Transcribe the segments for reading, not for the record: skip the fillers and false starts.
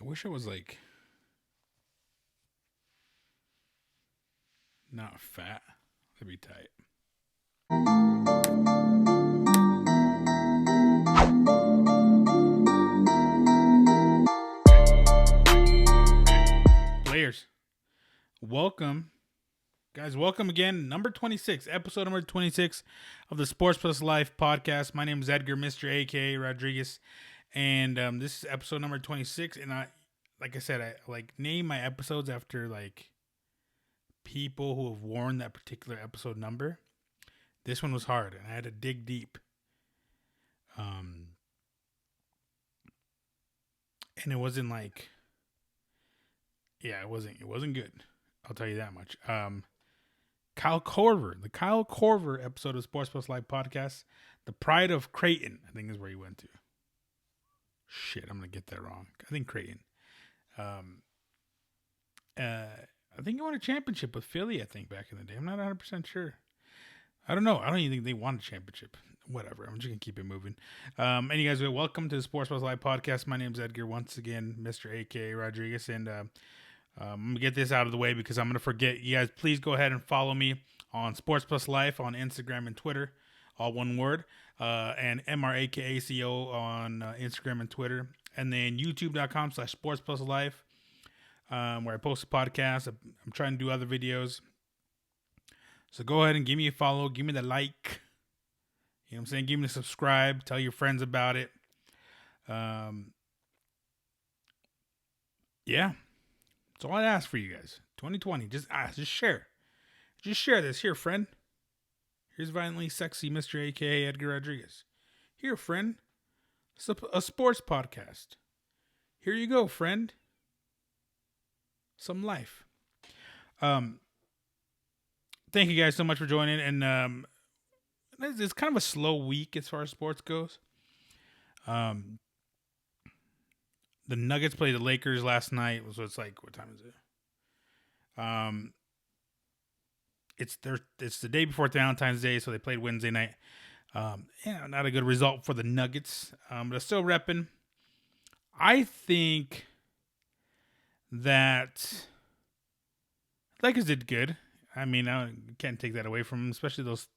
I wish I was like not fat. That'd be tight. Players, welcome. Guys, welcome again. Number 26, episode number 26 of the Sports Plus Life podcast. My name is Edgar, Mr. AKA Rodriguez, and this is episode number 26. And I name my episodes after like people who have worn that particular episode number. This one was hard, and I had to dig deep. And it wasn't like, it wasn't good. I'll tell you that much. Kyle Korver, the Kyle Korver episode of Sports Plus Live podcast, the Pride of Creighton, I think is where he went to. Shit, I'm gonna get that wrong. I think Creighton. I think he won a championship with Philly. I think back in the day. I'm not 100% sure. I don't know. I don't even think they won a championship. Whatever. I'm just gonna keep it moving. And you guys, welcome to the Sports Plus Live podcast. My name is Edgar. Once again, Mr. AKA Rodriguez, and I'm going to get this out of the way because I'm going to forget. You guys, please go ahead and follow me on Sports Plus Life on Instagram and Twitter, all one word, and MRAKACO on Instagram and Twitter, and then youtube.com/Sports Plus Life, where I post a podcast. I'm trying to do other videos. So go ahead and give me a follow. Give me the like. You know what I'm saying? Give me the subscribe. Tell your friends about it. Yeah. That's all I ask for you guys. 2020. Just share. Just share this. Here, friend. Here's violently sexy Mr. AKA Edgar Rodriguez. Here, friend. It's a sports podcast. Here you go, friend. Some life. Thank you guys so much for joining. And it's kind of a slow week as far as sports goes. The Nuggets played the Lakers last night. So it's like, what time is it? It's the day before Valentine's Day, so they played Wednesday night. Not a good result for the Nuggets, but they're still repping. I think that Lakers did good. I mean, I can't take that away from them, especially those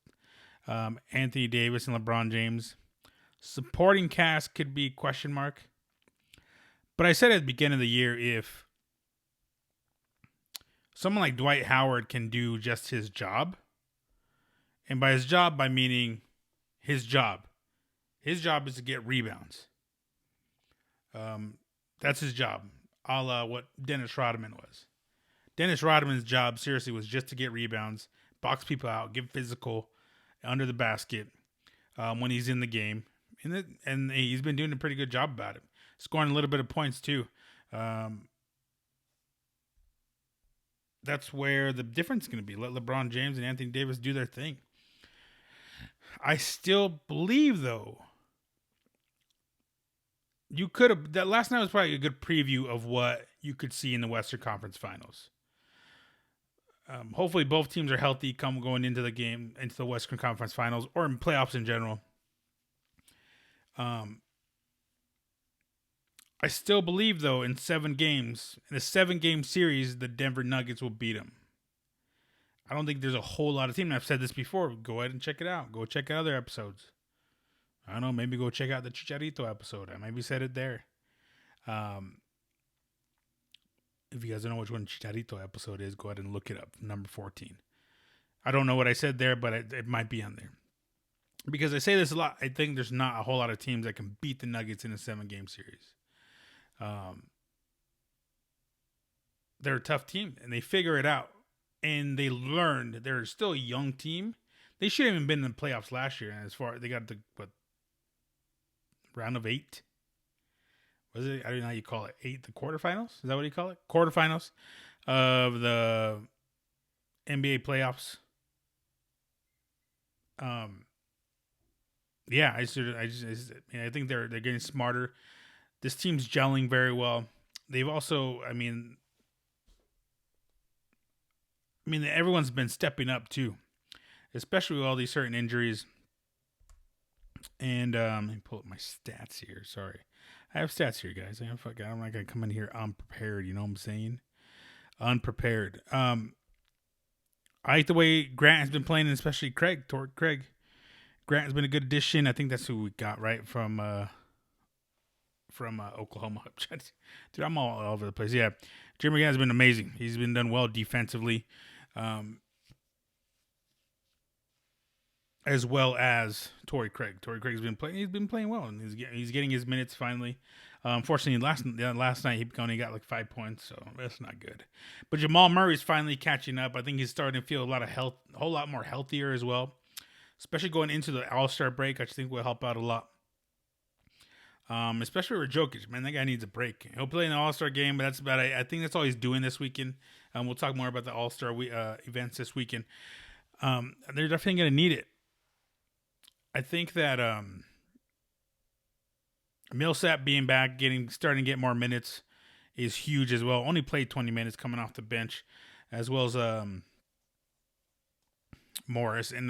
Anthony Davis and LeBron James. Supporting cast could be question mark. But I said at the beginning of the year, if someone like Dwight Howard can do just his job, and by his job, I meaning his job is to get rebounds. That's his job, a la what Dennis Rodman was. Dennis Rodman's job, seriously, was just to get rebounds, box people out, give physical under the basket when he's in the game. And he's been doing a pretty good job about it. Scoring a little bit of points, too. That's where the difference is going to be. Let LeBron James and Anthony Davis do their thing. I still believe, though, you could have... That last night was probably a good preview of what you could see in the Western Conference Finals. Hopefully both teams are healthy going into the game, into the Western Conference Finals, or in playoffs in general. I still believe, though, in 7 games, in a 7-game series, the Denver Nuggets will beat them. I don't think there's a whole lot of teams. I've said this before. Go ahead and check it out. Go check out other episodes. I don't know. Maybe go check out the Chicharito episode. I maybe said it there. If you guys don't know which one Chicharito episode is, go ahead and look it up. Number 14. I don't know what I said there, but it might be on there. Because I say this a lot. I think there's not a whole lot of teams that can beat the Nuggets in a 7-game series. They're a tough team, and they figure it out. And they learned. They're still a young team. They should have even been in the playoffs last year. And as far they got the round of 8. Was it? I don't know how you call it. 8, the quarterfinals? Is that what you call it? Quarterfinals of the NBA playoffs. Yeah, I think they're getting smarter. This team's gelling very well. They've also, I mean, everyone's been stepping up too, especially with all these certain injuries. And let me pull up my stats here. Sorry. I have stats here, guys. I'm not going to come in here unprepared. You know what I'm saying? Unprepared. I like the way Grant has been playing, and especially Craig. Craig. Grant has been a good addition. I think that's who we got, right? From Oklahoma. Dude, I'm all over the place. Yeah. Jeremy Grant has been amazing. He's been done well defensively. As well as Torrey Craig. Torrey Craig's been playing. He's been playing well, and he's getting his minutes finally. Unfortunately, last night he only got like 5 points, so that's not good. But Jamal Murray's finally catching up. I think he's starting to feel a whole lot more healthier as well, especially going into the All-Star break. I just think will help out a lot. Especially with Jokic, man, that guy needs a break. He'll play in the All-Star game, but that's about it. I think that's all he's doing this weekend. We'll talk more about the All-Star events this weekend. They're definitely going to need it. I think that Millsap being back, starting to get more minutes is huge as well. Only played 20 minutes coming off the bench, as well as Morris. And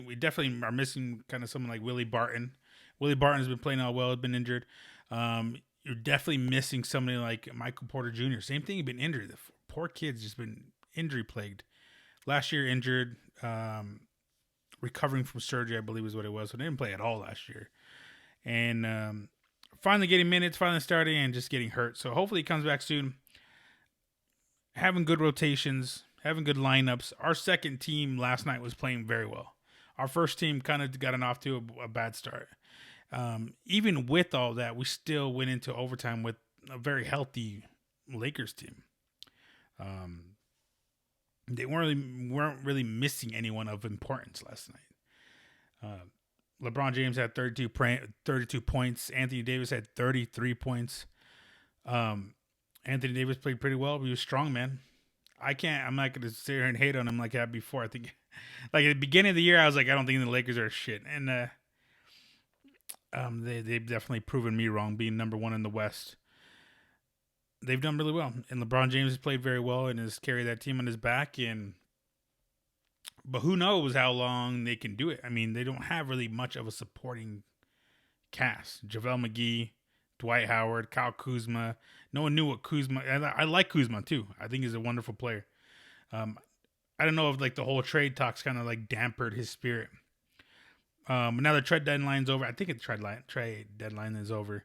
we definitely are missing kind of someone like Willie Barton. Willie Barton has been playing all well, has been injured. You're definitely missing somebody like Michael Porter Jr. Same thing, he's been injured. The poor kid's just been injury plagued. Last year injured, recovering from surgery, I believe is what it was. So they didn't play at all last year. And finally getting minutes, finally starting, and just getting hurt. So hopefully he comes back soon. Having good rotations, having good lineups. Our second team last night was playing very well. Our first team kind of gotten off to a bad start. Even with all that, we still went into overtime with a very healthy Lakers team. They weren't really missing anyone of importance last night. LeBron James had 32 points. Anthony Davis had 33 points. Anthony Davis played pretty well. He was strong, man. I'm not going to sit here and hate on him like I had before. I think, like at the beginning of the year, I was like, I don't think the Lakers are shit. And they've definitely proven me wrong, being number one in the West. They've done really well. And LeBron James has played very well and has carried that team on his back. But who knows how long they can do it. I mean, they don't have really much of a supporting cast. JaVale McGee, Dwight Howard, Kyle Kuzma. No one knew what Kuzma... I like Kuzma, too. I think he's a wonderful player. I don't know if like the whole trade talks kind of like dampened his spirit. But now the trade deadline's over. I think the trade deadline is over.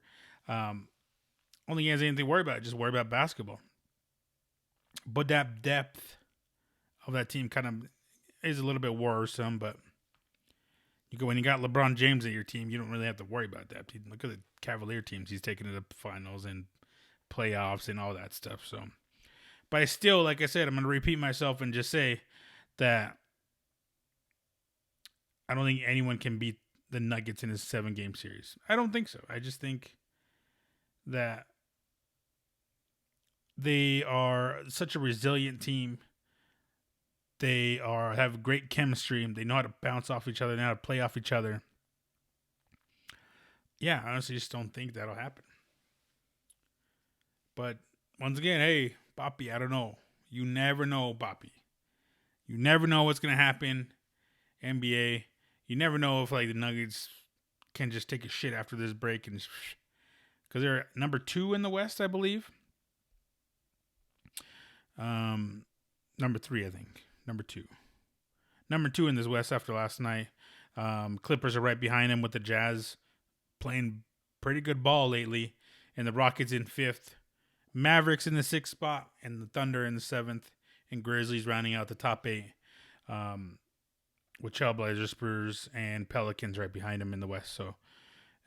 Only he has anything to worry about. Just worry about basketball. But that depth of that team kind of is a little bit worrisome. But when you got LeBron James at your team, you don't really have to worry about that. Look at the Cavalier teams. He's taking it to the finals and playoffs and all that stuff. So, but I still, like I said, I'm going to repeat myself and just say that I don't think anyone can beat the Nuggets in a 7-game series. I don't think so. I just think that they are such a resilient team. They have great chemistry. They know how to bounce off each other. They know how to play off each other. Yeah, I honestly just don't think that'll happen. But once again, hey, Boppy, I don't know. You never know, Boppy. You never know what's going to happen, NBA. You never know if like the Nuggets can just take a shit after this break. And because they're number 2 in the West, I believe. Number 3, I think. Number 2. Number 2 in this West after last night. Clippers are right behind them with the Jazz playing pretty good ball lately. And the Rockets in 5th. Mavericks in the 6th spot. And the Thunder in the 7th. And Grizzlies rounding out the top 8. With Trailblazers, Spurs, and Pelicans right behind them in the West. So,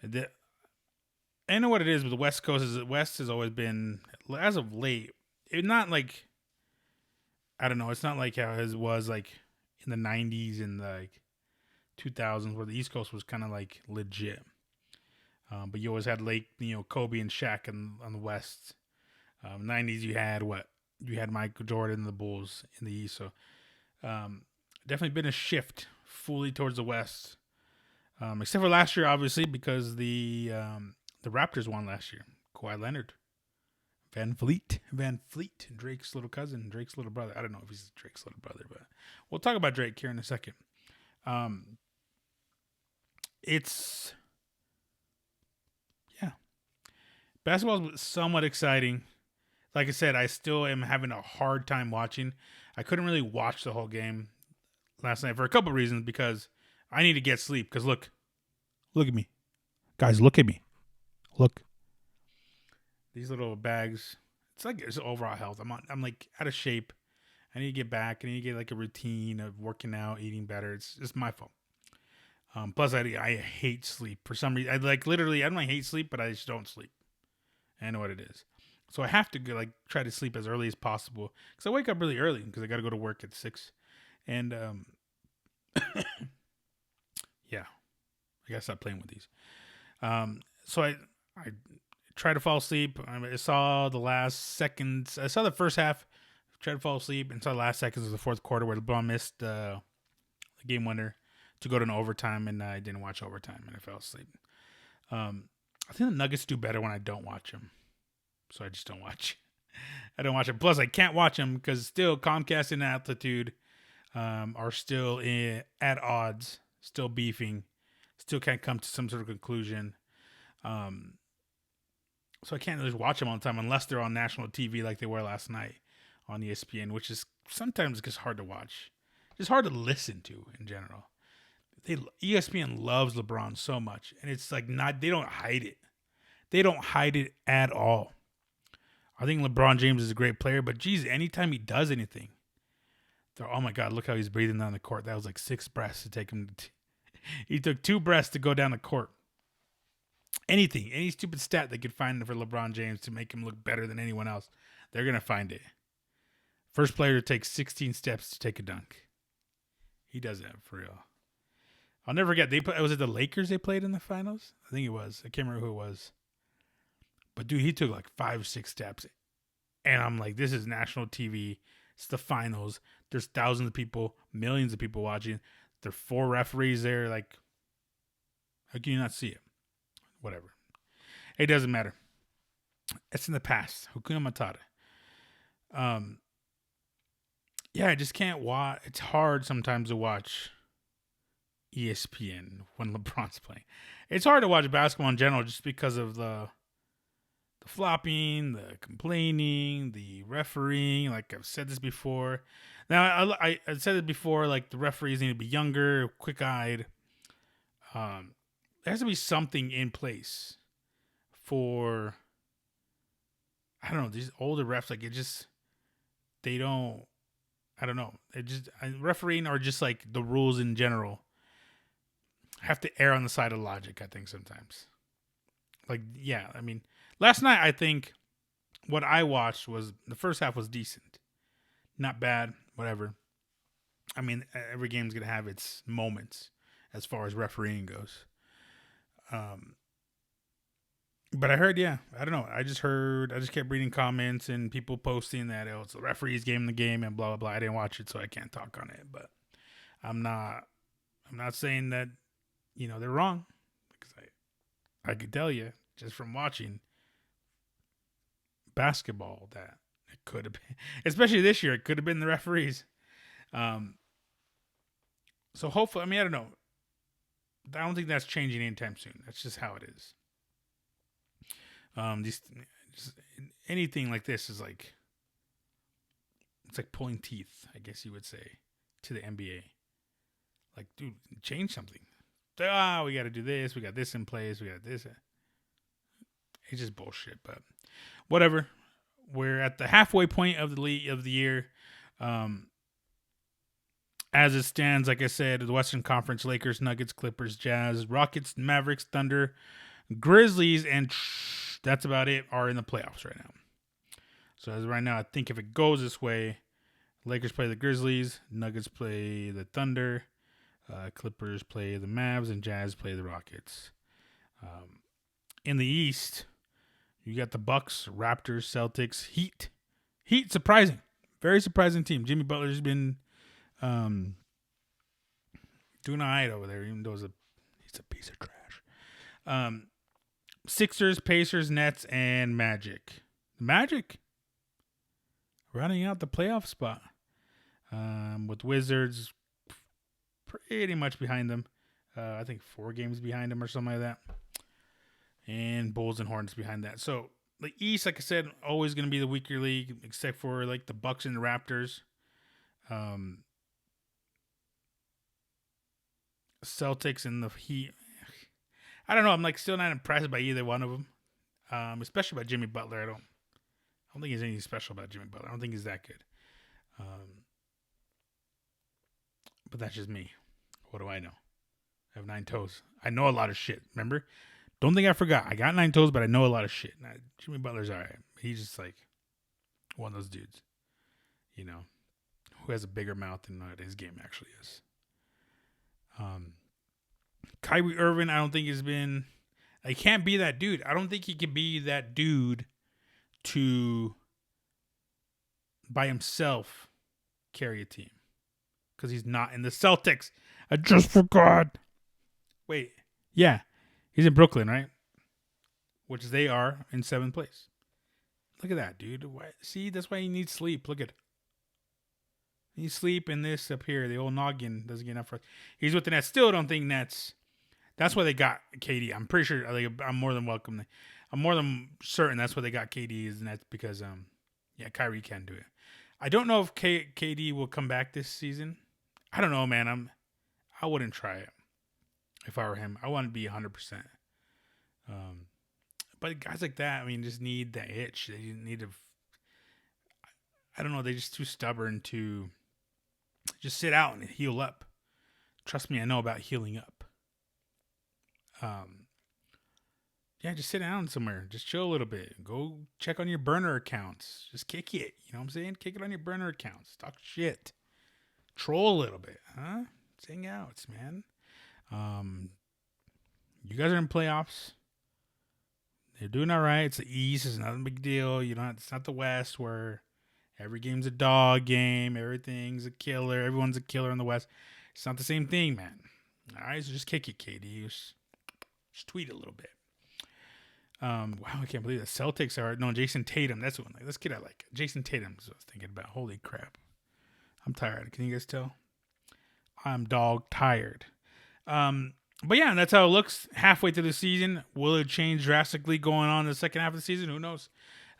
I know what it is, but the West has always been, as of late, it's not like, I don't know, it's not like how it was like in the 90s and the like 2000s where the East Coast was kind of like legit. But you always had Kobe and Shaq on the West. 90s you had Michael Jordan and the Bulls in the East. So definitely been a shift fully towards the West. Except for last year, obviously, because the Raptors won last year. Kawhi Leonard. Van Fleet, Drake's little cousin, Drake's little brother. I don't know if he's Drake's little brother, but we'll talk about Drake here in a second. it's yeah, basketball is somewhat exciting. Like I said, I still am having a hard time watching. I couldn't really watch the whole game last night for a couple of reasons because I need to get sleep. Because look at me, guys, look at me, look. These little bags. It's like it's overall health. I'm like out of shape. I need to get back. I need to get like a routine of working out, eating better. It's my fault. Plus, I hate sleep for some reason. I like literally. I don't hate sleep, but I just don't sleep. I know what it is. So I have to go, like try to sleep as early as possible because I wake up really early because I got to go to work at 6. And yeah, I gotta stop playing with these. So I try to fall asleep. I saw the last seconds. I saw the first half. Tried to fall asleep and saw the last seconds of the fourth quarter where LeBron missed the game winner to go to an overtime, and I didn't watch overtime and I fell asleep. I think the Nuggets do better when I don't watch them, so I just don't watch. I don't watch it. Plus, I can't watch them because still Comcast and Altitude are still at odds, still beefing, still can't come to some sort of conclusion. So I can't really watch them all the time unless they're on national TV like they were last night on ESPN, which is sometimes just hard to watch. It's hard to listen to in general. ESPN loves LeBron so much, and it's like they don't hide it. They don't hide it at all. I think LeBron James is a great player, but geez, anytime he does anything, they're, oh my God, look how he's breathing down the court. That was like 6 breaths to take him. He took 2 breaths to go down the court. Anything, any stupid stat they could find for LeBron James to make him look better than anyone else, they're going to find it. First player to take 16 steps to take a dunk. He does that for real. I'll never forget. Was it the Lakers they played in the finals? I think it was. I can't remember who it was. But dude, he took like 5, 6 steps. And I'm like, this is national TV. It's the finals. There's thousands of people, millions of people watching. There are 4 referees there. Like, how can you not see it? Whatever. It doesn't matter. It's in the past. Hakuna Matata. Yeah, I just can't watch. It's hard sometimes to watch ESPN when LeBron's playing. It's hard to watch basketball in general just because of the flopping, the complaining, the refereeing. Like I've said this before. Now I said it before. Like the referees need to be younger, quick-eyed. There has to be something in place for, I don't know, these older refs. Like they don't. I don't know. Refereeing or just like the rules in general have to err on the side of logic, I think, sometimes. Like, yeah, I mean, last night, I think what I watched was the first half was decent. Not bad, whatever. I mean, every game's going to have its moments as far as refereeing goes. But I heard, yeah, I don't know. I just kept reading comments and people posting that it's the referee's game the game and blah, blah, blah. I didn't watch it, so I can't talk on it. But I'm not saying that, they're wrong. Because I could tell you just from watching basketball that it could have been, especially this year, it could have been the referees. So hopefully, I mean, I don't know. I don't think that's changing anytime soon. That's just how it is. Anything like this is like, it's like pulling teeth, I guess you would say, to the NBA. Like, dude, change something. We got to do this. We got this in place. We got this. It's just bullshit, but whatever. We're at the halfway point of the year. As it stands, like I said, the Western Conference: Lakers, Nuggets, Clippers, Jazz, Rockets, Mavericks, Thunder, Grizzlies, and that's about it, are in the playoffs right now. So as of right now, I think if it goes this way, Lakers play the Grizzlies, Nuggets play the Thunder, Clippers play the Mavs, and Jazz play the Rockets. In the East, you got the Bucks, Raptors, Celtics, Heat. Heat, surprising. Very surprising team. Jimmy Butler's been doing all right over there, even though he's a piece of trash. Sixers, Pacers, Nets, and Magic. Magic running out the playoff spot with Wizards pretty much behind them. I think 4 games behind them or something like that. And Bulls and Hornets behind that. So the East, like I said, always going to be the weaker league, except for like the Bucks and the Raptors. Celtics and the Heat. I don't know. I'm like still not impressed by either one of them, especially by Jimmy Butler. I don't think there's anything special about Jimmy Butler. I don't think he's that good. But that's just me. What do I know? I have 9 toes. I know a lot of shit. Remember? Don't think I forgot. I got 9 toes, but I know a lot of shit. Now, Jimmy Butler's all right. He's just like one of those dudes, you know, who has a bigger mouth than what his game actually is. Kyrie Irving, I don't think has been. I can't be that dude. I don't think he can be that dude to by himself carry a team because he's not in the Celtics. I just forgot. Wait, yeah, he's in Brooklyn, right? Which they are in 7th place. Look at that, dude. See, that's why he needs sleep. Look at. He needs sleep in this up here. The old noggin doesn't get enough for. He's with the Nets. Still don't think Nets. That's why they got KD. I'm pretty sure. I'm more than welcome. I'm more than certain that's why they got KD is Nets because Kyrie can do it. I don't know if KD will come back this season. I don't know, man. I wouldn't try it if I were him. I want to be 100%. But guys like that, I mean, just need that itch. They need to. I don't know. They're just too stubborn to just sit out and heal up. Trust me, I know about healing up. Just sit down somewhere. Just chill a little bit. Go check on your burner accounts. Just kick it. You know what I'm saying? Kick it on your burner accounts. Talk shit. Troll a little bit, huh? Just hang out, man. You guys are in playoffs. They're doing all right. It's the East. It's not a big deal. It's not the West where every game's a dog game. Everything's a killer. Everyone's a killer in the West. It's not the same thing, man. All right, so just kick it, KD. Just tweet a little bit. Wow, I can't believe the Celtics are Jason Tatum. That's one. This kid I like. Jason Tatum is what I was thinking about. Holy crap. I'm tired. Can you guys tell? I'm dog tired. But yeah, that's how it looks halfway through the season. Will it change drastically going on in the second half of the season? Who knows?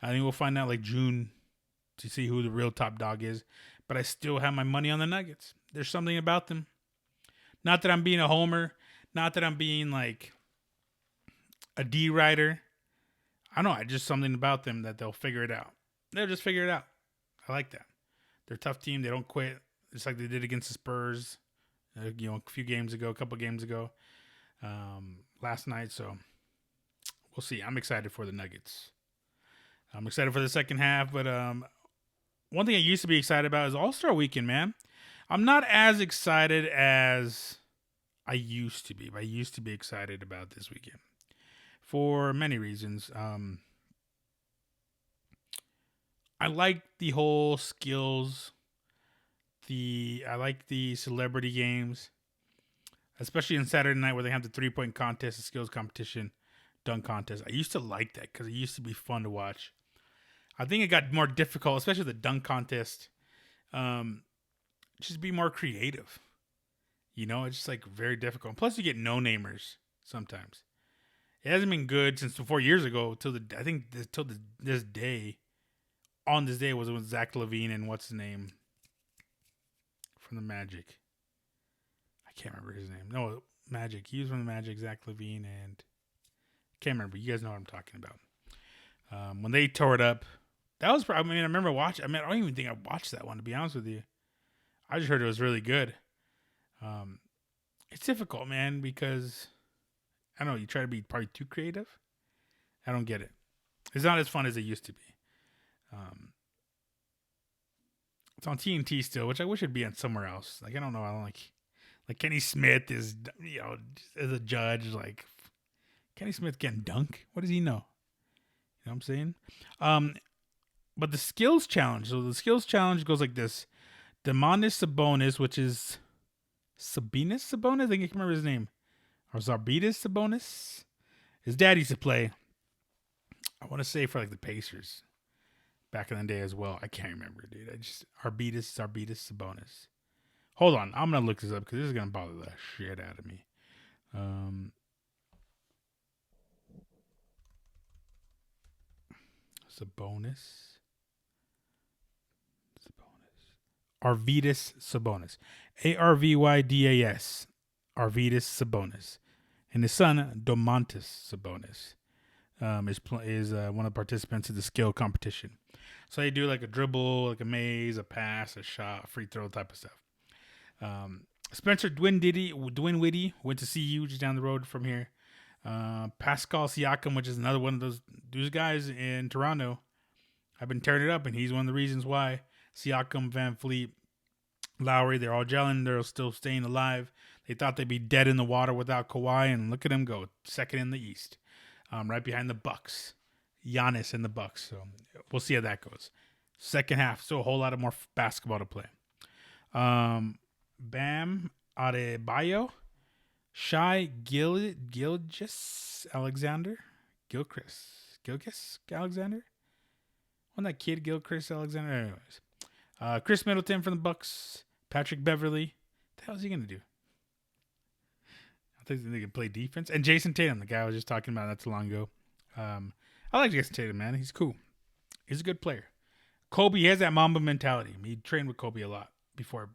I think we'll find out like June to see who the real top dog is. But I still have my money on the Nuggets. There's something about them. Not that I'm being a homer. Not that I'm being like a D writer. I don't know. Just something about them that they'll figure it out. They'll just figure it out. I like that. They're a tough team. They don't quit. Just like they did against the Spurs, a couple games ago, last night. So we'll see. I'm excited for the Nuggets. I'm excited for the second half. But one thing I used to be excited about is All-Star Weekend, man. I'm not as excited as I used to be. But I used to be excited about this weekend for many reasons. I like the whole skills. I like the celebrity games, especially on Saturday night where they have the 3-point contest, the skills competition, dunk contest. I used to like that because it used to be fun to watch. I think it got more difficult, especially the dunk contest. Just be more creative. It's just like very difficult. Plus, you get no-namers sometimes. It hasn't been good since 4 years ago till this day. On this day was with Zach LaVine and what's his name from the Magic. I can't remember his name. No, Magic. He was from the Magic. Zach LaVine and I can't remember. You guys know what I'm talking about. When they tore it up, that was. I remember watching. I don't even think I watched that one to be honest with you. I just heard it was really good. It's difficult, man, because I don't know. You try to be probably too creative. I don't get it. It's not as fun as it used to be. It's on TNT still, which I wish it'd be on somewhere else. Like I don't know. I don't like Kenny Smith is as a judge. Like Kenny Smith can dunk. What does he know? You know what I'm saying? But the skills challenge. So the skills challenge goes like this: Domantas Sabonis, which is Sabonis. I think I can remember his name. Or Zarbitas Sabonis. His dad used to play. I want to say for like the Pacers. Back in the day as well. I can't remember, dude. Arvydas Sabonis. Hold on. I'm going to look this up because this is going to bother the shit out of me. Um, Sabonis. Arvydas Sabonis. Arvydas. Arvydas Sabonis. And his son, Domantas Sabonis, is one of the participants in the skill competition. So they do like a dribble, like a maze, a pass, a shot, a free throw type of stuff. Spencer Dinwiddie went to CU just down the road from here. Pascal Siakam, which is another one of those guys in Toronto. I've been tearing it up, and he's one of the reasons why. Siakam, Van Fleet, Lowry, they're all gelling. They're still staying alive. They thought they'd be dead in the water without Kawhi, and look at them go, second in the East, right behind the Bucks. Giannis and the Bucks. So we'll see how that goes. Second half, so a whole lot of more basketball to play. Bam Adebayo, Shai Gilgeous Alexander, Gilgeous Alexander. Wasn't that kid Gilchrist Alexander? Anyways, Chris Middleton from the Bucks, Patrick Beverly. What the hell is he gonna do? I think they can play defense. And Jason Tatum, the guy I was just talking about not too long ago. I like Jason Tatum, man. He's cool. He's a good player. Kobe, he has that Mamba mentality. He trained with Kobe a lot before,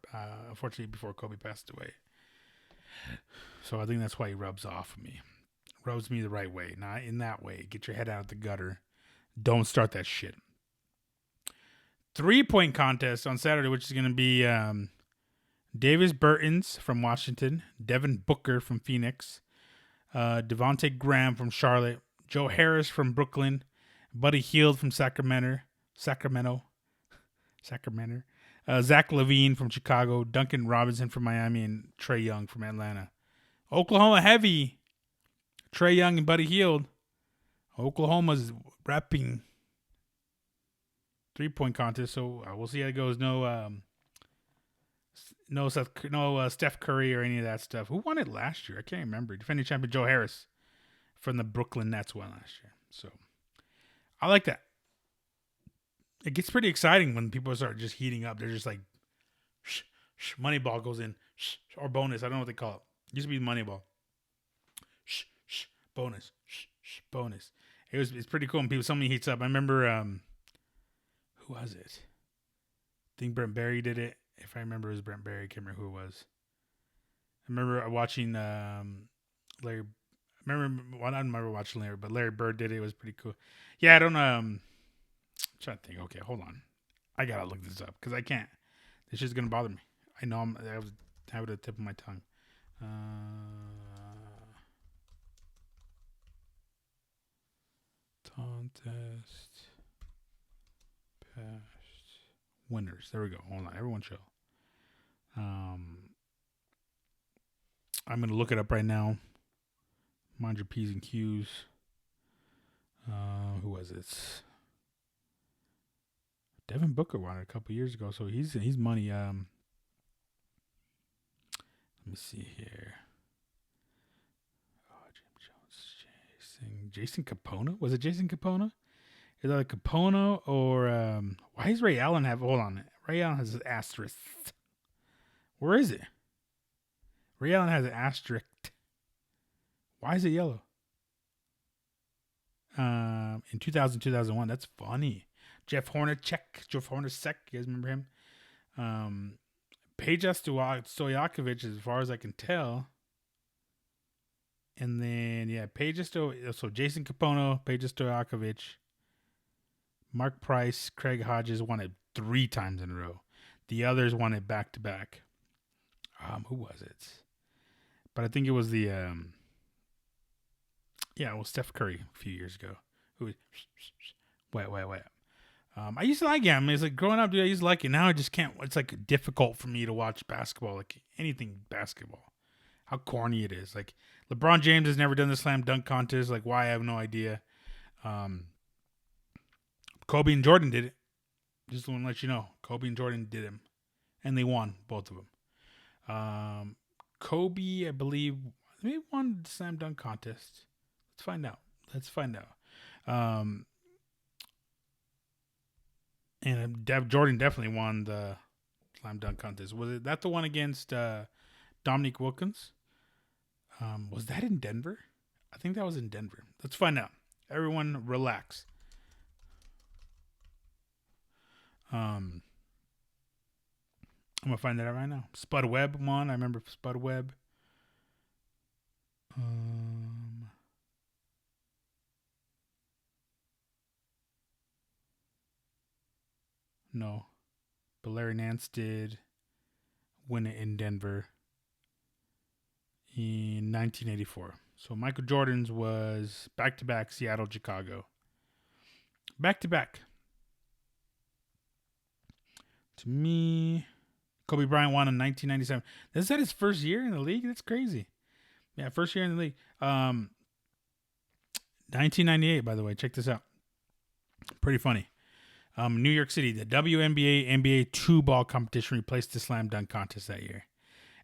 unfortunately, before Kobe passed away. So I think that's why he rubs off of me. Rubs me the right way, not in that way. Get your head out of the gutter. Don't start that shit. 3-point contest on Saturday, which is going to be Davis Bertans from Washington, Devin Booker from Phoenix, Devontae Graham from Charlotte, Joe Harris from Brooklyn, Buddy Hield from Sacramento, Zach LaVine from Chicago, Duncan Robinson from Miami, and Trae Young from Atlanta. Oklahoma heavy. Trae Young and Buddy Hield. Oklahoma's repping 3-point contest, so we'll see how it goes. No Steph Curry or any of that stuff. Who won it last year? I can't remember. Defending champion Joe Harris from the Brooklyn Nets won last year. So I like that. It gets pretty exciting when people start just heating up. They're just like, Moneyball goes in, or bonus. I don't know what they call it. It used to be Moneyball. Bonus, bonus. It's pretty cool when somebody heats up. I remember, who was it? I think Brent Barry did it. If I remember, it was Brent Barry. I can't remember who it was. I remember watching Larry. I don't remember watching Larry, but Larry Bird did it. It was pretty cool. Yeah, I don't I'm trying to think. Okay, hold on. I gotta look this up because I can't. This shit's gonna bother me. I know I have it at the tip of my tongue. Contest past winners. There we go. Hold on, everyone chill. I'm gonna look it up right now. Mind your P's and Q's. Who was it? Devin Booker won it a couple years ago, so he's money. Let me see here. Oh, Jim Jones, Jason Capona. Was it Jason Capona? Is that Capona or why does Ray Allen have? Hold on, Ray Allen has an asterisk. Where is it? Ray Allen has an asterisk. Why is it yellow? In 2000, 2001. That's funny. Jeff Hornacek. You guys remember him? Peja Stojakovic, as far as I can tell. And then, so Jason Capona, Peja Stojakovic, Mark Price, Craig Hodges won it 3 times in a row. The others won it back to back. Who was it? But I think it was the it was Steph Curry a few years ago. Wait. I used to like him. It's like growing up, dude, I used to like it. Now I just can't. It's like difficult for me to watch basketball, like anything basketball. How corny it is. Like LeBron James has never done the slam dunk contest. Like why? I have no idea. Kobe and Jordan did it. Just want to let you know. Kobe and Jordan did him. And they won, both of them. Kobe, I believe, maybe won the slam dunk contest. Let's find out. And Jordan definitely won the slam dunk contest. Was it that the one against Dominique Wilkins? Was that in Denver? I think that was in Denver. Let's find out. Everyone relax. I'm gonna find that out right now. Spud Webb won. I remember Spud Webb. No, but Larry Nance did win it in Denver in 1984. So Michael Jordan's was back-to-back Seattle, Chicago. Back-to-back. To me, Kobe Bryant won in 1997. Is that his first year in the league? That's crazy. Yeah, first year in the league. 1998, by the way. Check this out. Pretty funny. New York City, the WNBA NBA 2-ball competition replaced the slam dunk contest that year.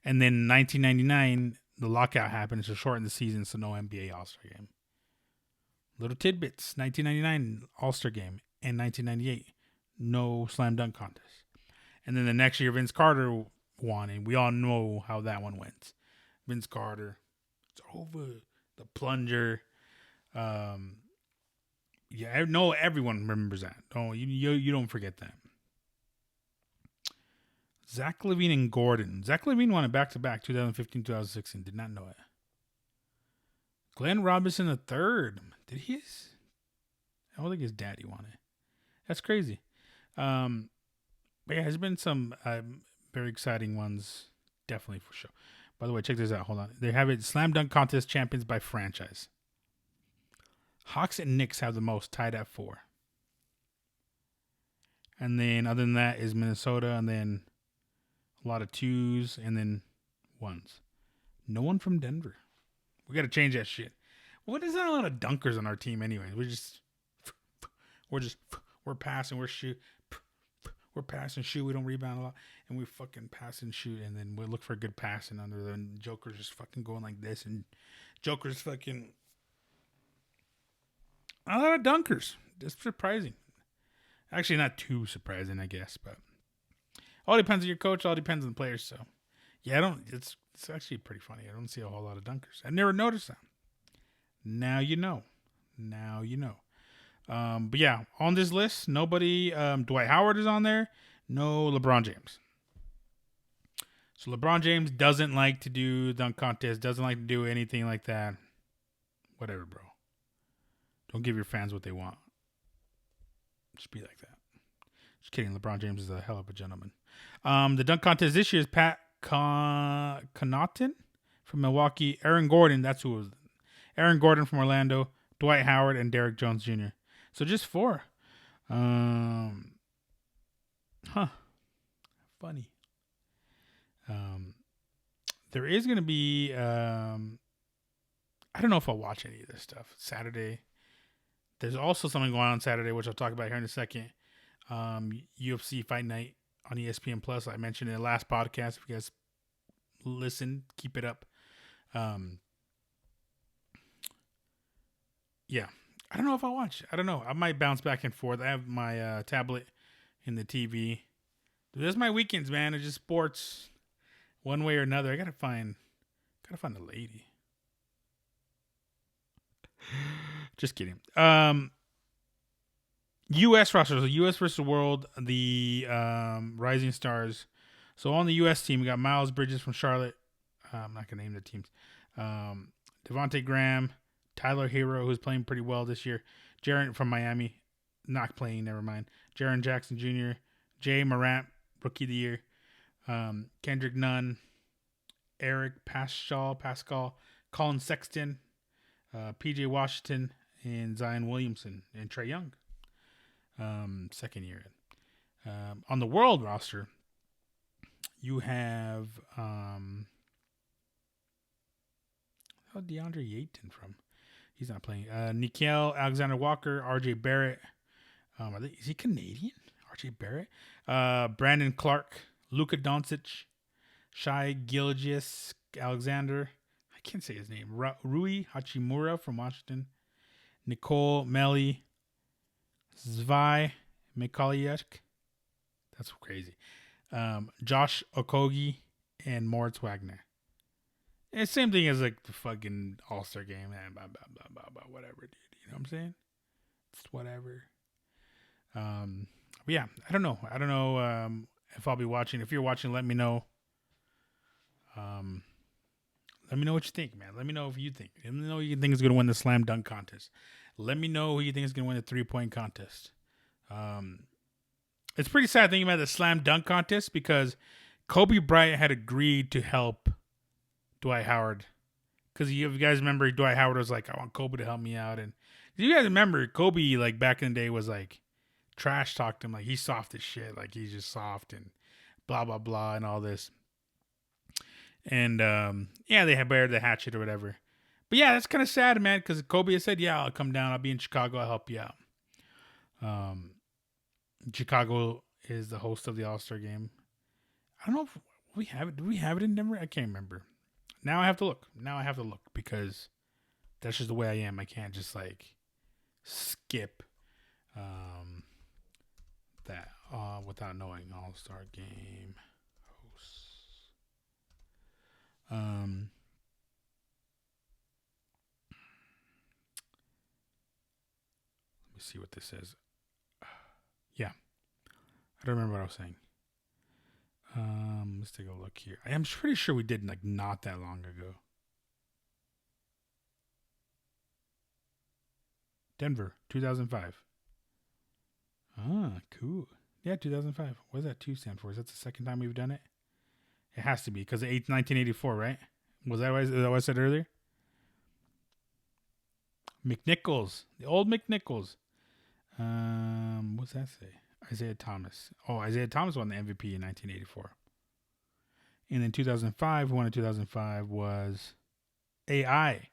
And then 1999, the lockout happened to shorten the season, so no NBA All-Star game. Little tidbits. 1999 All-Star game and 1998, no slam dunk contest. And then the next year, Vince Carter won, and we all know how that one went. Vince Carter, it's over. The plunger. Yeah, I know everyone remembers that. Oh, you don't forget that. Zach LaVine and Gordon. Zach LaVine won it back-to-back, 2015-2016. Did not know it. Glenn Robinson III. Did his? I don't think his daddy won it. That's crazy. But yeah, there's been some very exciting ones, definitely for sure. By the way, check this out. Hold on. They have it slam dunk contest champions by franchise. Hawks and Knicks have the most, tied at 4. And then other than that is Minnesota, and then a lot of 2s, and then 1s. No one from Denver. We got to change that shit. What is that? A lot of dunkers on our team anyway. We're passing, we're pass and shoot. We don't rebound a lot, and we fucking pass and shoot, and then we look for a good passing under the Joker's just fucking going like this, and Joker's fucking a lot of dunkers. That's surprising. Actually, not too surprising, I guess, but all depends on your coach. All depends on the players. So, yeah, It's actually pretty funny. I don't see a whole lot of dunkers. I never noticed that. Now you know. But yeah, on this list, nobody. Dwight Howard is on there. No LeBron James. So LeBron James doesn't like to do dunk contests. Doesn't like to do anything like that. Whatever, bro. Don't give your fans what they want. Just be like that. Just kidding. LeBron James is a hell of a gentleman. The dunk contest this year is Pat Connaughton from Milwaukee. Aaron Gordon, that's who it was. Aaron Gordon from Orlando. Dwight Howard and Derrick Jones Jr. So just 4. Funny. There is going to be, I don't know if I'll watch any of this stuff. Saturday. There's also something going on Saturday, which I'll talk about here in a second. UFC Fight Night on ESPN Plus. I mentioned in the last podcast. If you guys listen, keep it up. Yeah. I don't know if I'll watch. I don't know. I might bounce back and forth. I have my tablet in the TV. There's my weekends, man. It's just sports, one way or another. I gotta find a lady. Just kidding. U.S. roster. So U.S. versus World. The Rising Stars. So on the U.S. team, we got Miles Bridges from Charlotte. I'm not gonna name the teams. Devontae Graham. Tyler Hero, who's playing pretty well this year. Jaren from Miami, not playing, never mind. Jaren Jackson Jr., Jay Morant, Rookie of the Year. Kendrick Nunn, Eric Pascal, Colin Sexton, PJ Washington, and Zion Williamson, and Trae Young. Second year. On the world roster, you have how DeAndre Ayton from? He's not playing. Nickeil Alexander-Walker, RJ Barrett. Is he Canadian? RJ Barrett. Brandon Clark, Luka Doncic, Shai Gilgeous Alexander. I can't say his name. Rui Hachimura from Washington. Nicole Melli. Zvai Mikhailiuk. That's crazy. Josh Okogie and Moritz Wagner. And same thing as like the fucking All-Star game and blah blah blah blah blah whatever, dude. You know what I'm saying? It's whatever. But yeah, I don't know. I don't know if I'll be watching. If you're watching, let me know. Let me know what you think, man. Let me know if you think. Let me know who you think is going to win the slam dunk contest. Let me know who you think is going to win the 3-point contest. It's pretty sad thinking about the slam dunk contest because Kobe Bryant had agreed to help Dwight Howard. Because if you guys remember, Dwight Howard was like, I want Kobe to help me out. And you guys remember, Kobe, like, back in the day was like, trash talked him. Like, he's soft as shit. Like, he's just soft and blah, blah, blah, and all this. And, yeah, they had buried the hatchet or whatever. But, yeah, that's kind of sad, man, because Kobe has said, yeah, I'll come down. I'll be in Chicago. I'll help you out. Chicago is the host of the All-Star game. I don't know if we have it. Do we have it in Denver? I can't remember. Now I have to look. Because that's just the way I am. I can't just, like, skip that without knowing All-Star game hosts. Let me see what this says. Yeah. I don't remember what I was saying. Let's take a look here. I am pretty sure we did like not that long ago. Denver, 2005. Ah, cool. Yeah, 2005. What does that 2 stand for? Is that the second time we've done it? It has to be because 1984, right? Was that what I said earlier? McNichols, the old McNichols. What's that say? Isaiah Thomas. Oh, Isaiah Thomas won the MVP in 1984. And in 2005, who won in 2005 was AI.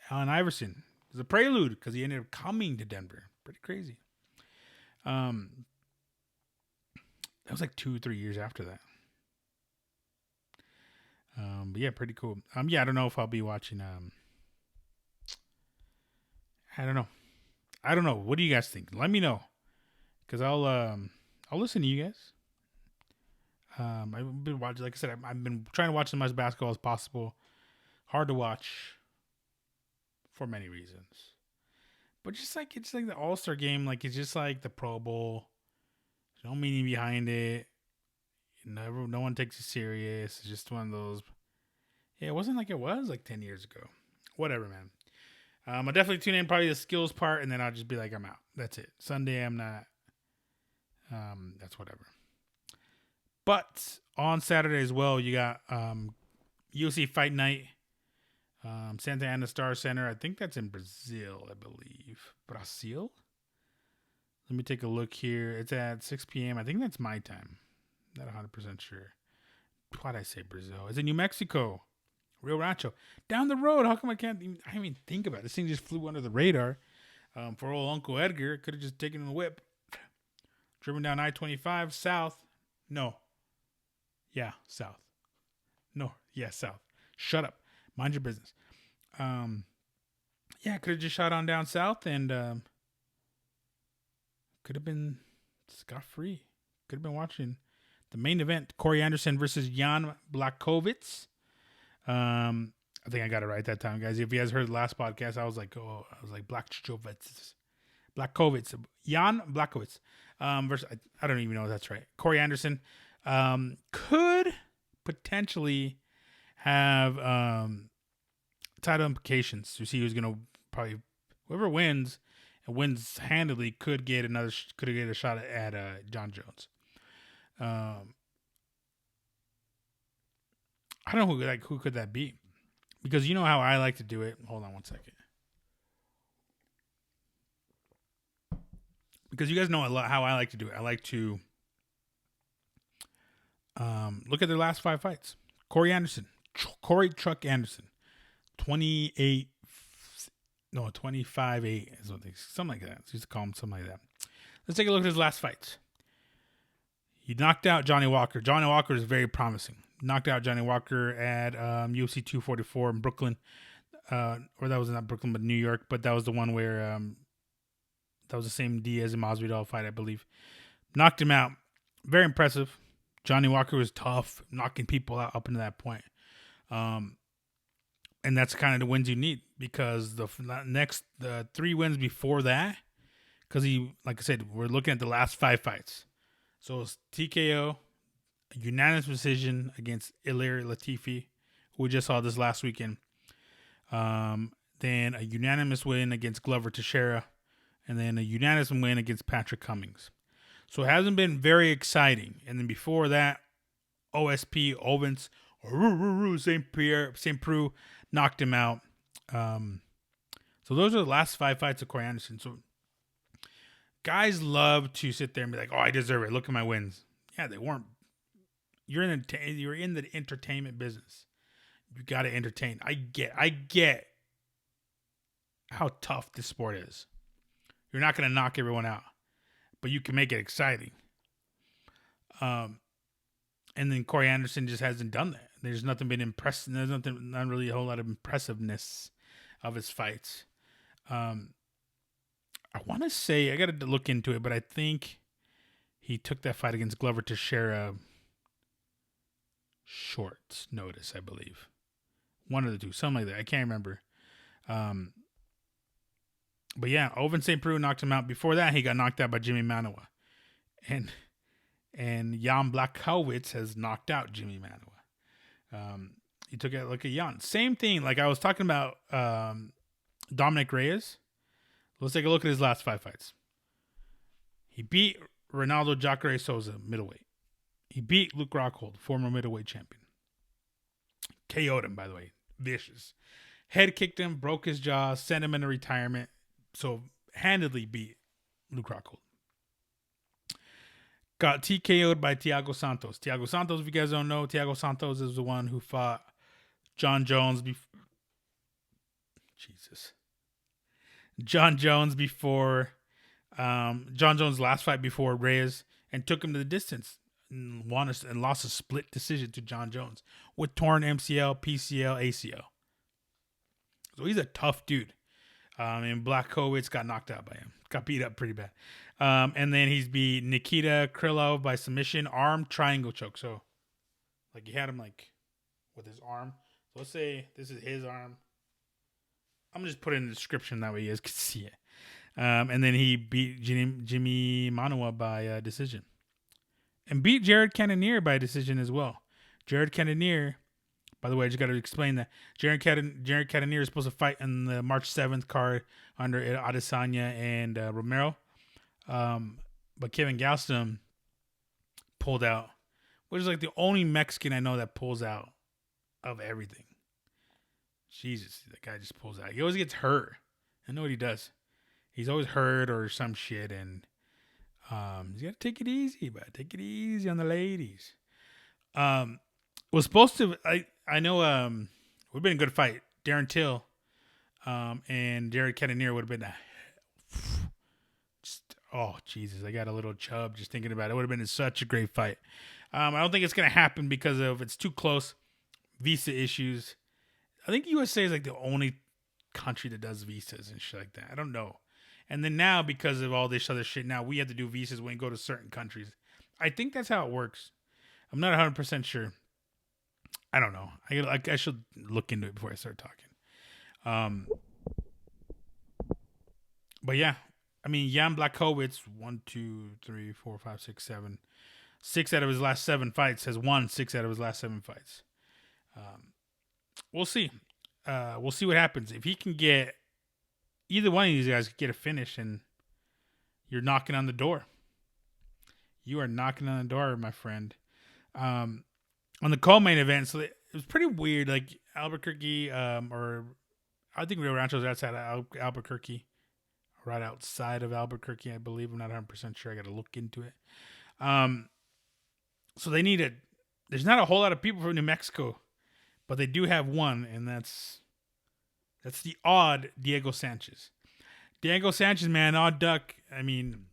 Allen Iverson. It was a prelude because he ended up coming to Denver. Pretty crazy. That was like 2-3 years after that. But yeah, pretty cool. Yeah, I don't know if I'll be watching. I don't know. What do you guys think? Let me know, because I'll listen to you guys. I've been watching, like I said, I've been trying to watch as much basketball as possible. Hard to watch for many reasons, but it's like the All-Star game, like it's just like the Pro Bowl. There's no meaning behind it. No one takes it serious. It's just one of those. Yeah, it wasn't like it was like 10 years ago. Whatever, man. I'll definitely tune in probably the skills part, and then I'll just be like, I'm out. That's it. Sunday, I'm not. That's whatever. But on Saturday as well, you got UFC Fight Night, Santa Ana Star Center. I think that's in Brazil, I believe. Brazil? Let me take a look here. It's at 6 p.m. I think that's my time. Not 100% sure. Why'd I say Brazil? It's in New Mexico. Rio Rancho. Down the road. How come I can't even think about it? This thing just flew under the radar. For old Uncle Edgar, could have just taken a whip. Driven down I-25 south. No. Yeah, south. No. Yeah, south. Shut up. Mind your business. Yeah, could have just shot on down south and could have been scot-free. Could have been watching the main event, Corey Anderson versus Jan Blachowicz. I think I got it right that time, guys. If you guys heard the last podcast, I was like Blachowicz. Jan Blachowicz. Versus, I don't even know if that's right. Corey Anderson could potentially have title implications to see who's going to probably, whoever wins and wins handily could get a shot at John Jones. I don't know who could that be, because you know how I like to do it. Hold on one second, because you guys know how I like to do it. I like to look at their last 5 fights. Corey Truck Anderson, 25-8 is what something like that. So used to call him something like that. Let's take a look at his last fights. He knocked out Johnny Walker. Johnny Walker is very promising. Knocked out Johnny Walker at UFC 244 in Brooklyn. Or that was not Brooklyn, but New York. But that was the one where that was the same Diaz and Masvidal fight, I believe. Knocked him out. Very impressive. Johnny Walker was tough, knocking people out up into that point. And that's kind of the wins you need, because the 3 wins before that, because he, like I said, we're looking at the last 5 fights. So it's TKO, a unanimous decision against Ilir Latifi, who we just saw this last weekend. Then a unanimous win against Glover Teixeira, and then a unanimous win against Patrick Cummings. So it hasn't been very exciting. And then before that, OSP, Ovens, St. Preux knocked him out. So those are the last 5 fights of Corey Anderson. So guys love to sit there and be like, "Oh, I deserve it. Look at my wins." Yeah, they weren't. You're in the entertainment business. You got to entertain. I get how tough this sport is. You're not going to knock everyone out, but you can make it exciting. And then Corey Anderson just hasn't done that. There's nothing been impressive. There's not really a whole lot of impressiveness of his fights. I want to say, I got to look into it, but I think he took that fight against Glover Teixeira short notice, I believe. One of the two, something like that. I can't remember. But yeah, Ovince St. Preux knocked him out. Before that, he got knocked out by Jimmy Manuwa. And Jan Blachowicz has knocked out Jimmy Manuwa. He took a look at Jan. Same thing. Like I was talking about Dominic Reyes. Let's take a look at his last 5 fights. He beat Ronaldo Jacare Souza, middleweight. He beat Luke Rockhold, former middleweight champion. KO'd him, by the way. Vicious. Head kicked him, broke his jaw, sent him into retirement. So handedly beat Luke Rockhold. Got TKO'd by Thiago Santos. Thiago Santos, if you guys don't know, Thiago Santos is the one who fought John Jones before. John Jones before. John Jones' last fight before Reyes, and took him to the distance. And lost a split decision to John Jones with torn MCL, PCL, ACL. So he's a tough dude. And Blachowicz got knocked out by him. Got beat up pretty bad. And then he's beat Nikita Krylov by submission, arm triangle choke. So, like, he had him, like, with his arm. So let's say this is his arm. I'm going to just put it in the description. That way you guys can see it. And then he beat Jimmy Manuwa by decision. And beat Jared Cannonier by decision as well. Jared Cannonier, by the way, I just got to explain that. Jared Cannonier is supposed to fight in the March 7th card under Adesanya and Romero. But Kevin Gastelum pulled out, which is like the only Mexican I know that pulls out of everything. Jesus, that guy just pulls out. He always gets hurt. I know what he does. He's always hurt or some shit, and he's got to take it easy, but take it easy on the ladies. Was supposed to, I know, would have been a good fight. Darren Till, and Jared Cannonier would have been oh, Jesus, I got a little chub just thinking about it. It would have been such a great fight. I don't think it's going to happen because of it's too close. Visa issues. I think USA is like the only country that does visas and shit like that. I don't know. And then now, because of all this other shit, now we have to do visas when you go to certain countries. I think that's how it works. I'm not 100% sure. I don't know. I should look into it before I start talking. But yeah, I mean, Jan Blachowicz, 1, 2, 3, 4, 5, 6, 7. 6 out of his last 7 fights has won 6 out of his last 7 fights. We'll see. We'll see what happens. If he can get either one of these guys, get a finish, and you're knocking on the door. You are knocking on the door, my friend. On the co-main event, so it was pretty weird. Like Albuquerque, or I think Rio Rancho's outside of Albuquerque, right outside of Albuquerque, I believe. I'm not 100% sure. I got to look into it. So they need there's not a whole lot of people from New Mexico, but they do have one, and that's the odd Diego Sanchez. Diego Sanchez, man, odd duck. I mean,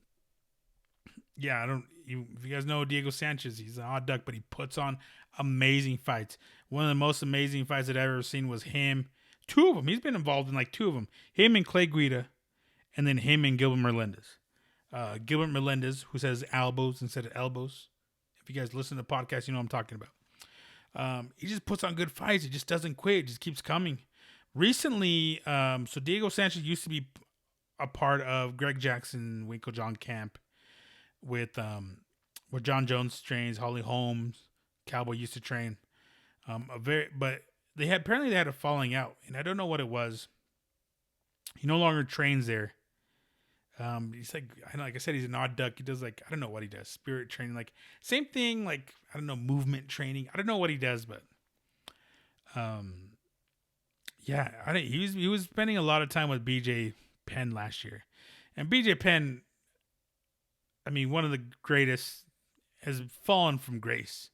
yeah, if you guys know Diego Sanchez, he's an odd duck, but he puts on amazing fights. One of the most amazing fights that I've ever seen was him. 2 of them. He's been involved in like 2 of them. Him and Clay Guida, and then him and Gilbert Melendez. Gilbert Melendez, who says elbows instead of elbows. If you guys listen to the podcast, you know what I'm talking He just puts on good fights. He just doesn't quit. He just keeps coming. Recently, so Diego Sanchez used to be a part of Greg Jackson, Winkle John camp with where John Jones trains, Holly Holmes, Cowboy used to train. But they had a falling out, and I don't know what it was. He no longer trains there. He's like I said, he's an odd duck. He does I don't know what he does, spirit training, same thing, I don't know, movement training. I don't know what he does, but yeah, he was spending a lot of time with BJ Penn last year, and BJ Penn, I mean, one of the greatest, has fallen from grace.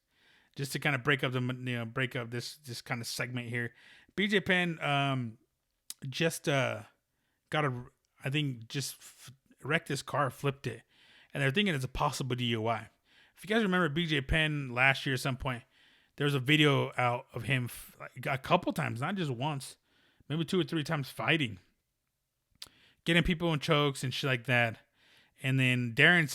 Just to kind of break up this kind of segment here, BJ Penn just got wrecked his car, flipped it, and they're thinking it's a possible DUI. If you guys remember BJ Penn last year at some point, there was a video out of him a couple times, not just once, maybe 2 or 3 times fighting, getting people in chokes and shit like that. And then Darren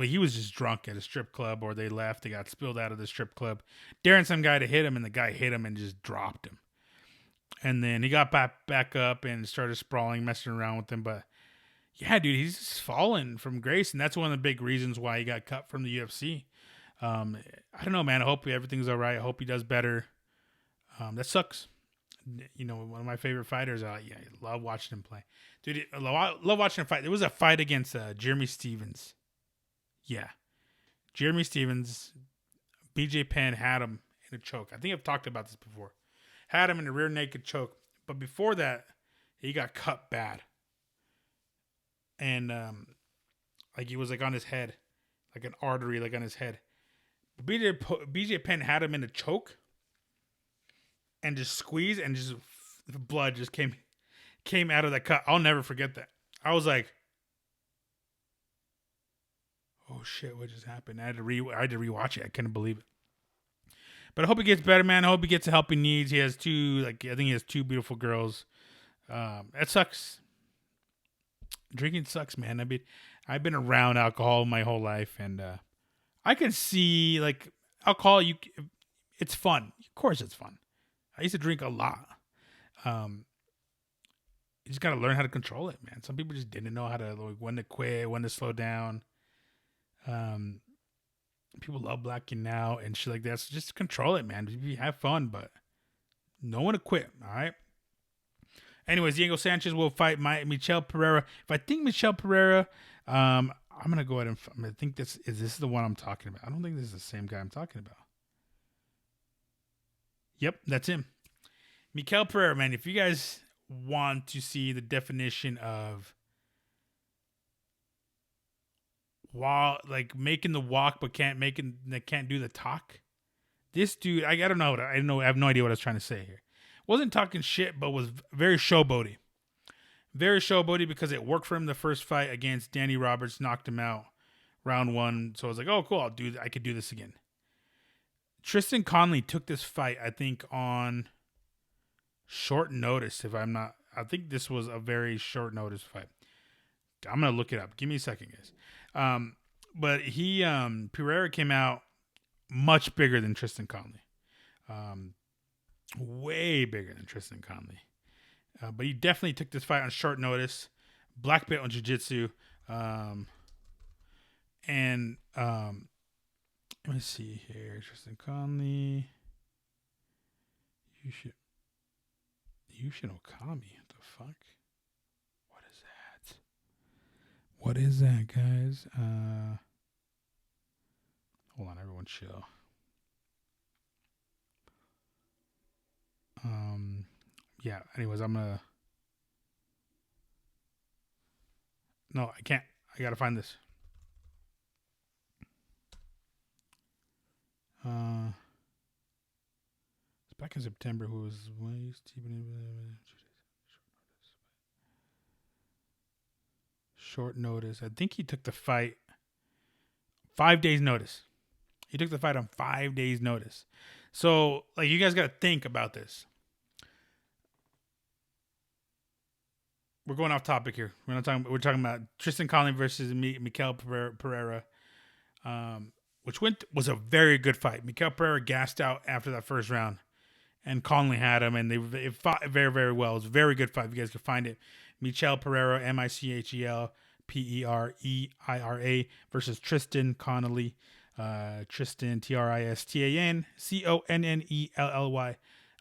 he was just drunk at a strip club, or they left, they got spilled out of the strip club. Darren some guy to hit him, and the guy hit him and just dropped him. And then he got back up and started sprawling, messing around with him. But yeah, dude, he's just fallen from grace, and that's one of the big reasons why he got cut from the UFC. I don't know, man. I hope everything's all right. I hope he does better. That sucks. You know, one of my favorite fighters. I love watching him play. Dude, I love watching him fight. There was a fight against Jeremy Stevens. Yeah. Jeremy Stevens, BJ Penn had him in a choke. I think I've talked about this before. Had him in a rear naked choke. But before that, he got cut bad. And he was on his head. Like an artery on his head. But BJ Penn had him in a choke. And just squeezed, and just the blood just came out of that cut. I'll never forget that. I was like, "Oh shit, what just happened?" I had to rewatch it. I couldn't believe it. But I hope he gets better, man. I hope he gets the help he needs. He has I think he has 2 beautiful girls. That sucks. Drinking sucks, man. I've been around alcohol my whole life, and I can see alcohol. It's fun. Of course, it's fun. I used to drink a lot. You just got to learn how to control it, man. Some people just didn't know how to, when to quit, when to slow down. People love blacking out and shit like that. So just control it, man. You have fun, but no one to quit, all right? Anyways, Diego Sanchez will fight Michel Pereira. If I think Michel Pereira, I'm going to go ahead and I think this is the one I'm talking about. I don't think this is the same guy I'm talking about. Yep, that's him. Mikel Pereira, man. If you guys want to see the definition of making the walk but can't do the talk, this dude, I don't know. I have no idea what I was trying to say here. Wasn't talking shit, but was very showboaty. Very showboaty because it worked for him the first fight against Danny Roberts, knocked him out round 1. So I was like, oh, cool, I could do this again. Tristan Conley took this fight, I think, on short notice. I think this was a very short notice fight. I'm going to look it up. Give me a second, guys. But Pereira came out much bigger than Tristan Conley. Way bigger than Tristan Conley. But he definitely took this fight on short notice. Black belt on jiu-jitsu. Let me see here. Tristan Conley. Yushin Okami. What the fuck? What is that, guys? Hold on, everyone chill. Yeah, anyways, No, I can't. I gotta find this. It's back in September. Who was short notice? I think he took the fight 5 days notice. He took the fight on 5 days notice. So, you guys got to think about this. We're going off topic here. We're talking about Tristan Conley versus Mikel Pereira. was a very good fight. Mikael Pereira gassed out after that first round, and Conley had him, and they fought very, very well. It was a very good fight. If you guys can find it, Michel Pereira, Michel Pereira versus Tristan Connelly. Tristan Tristan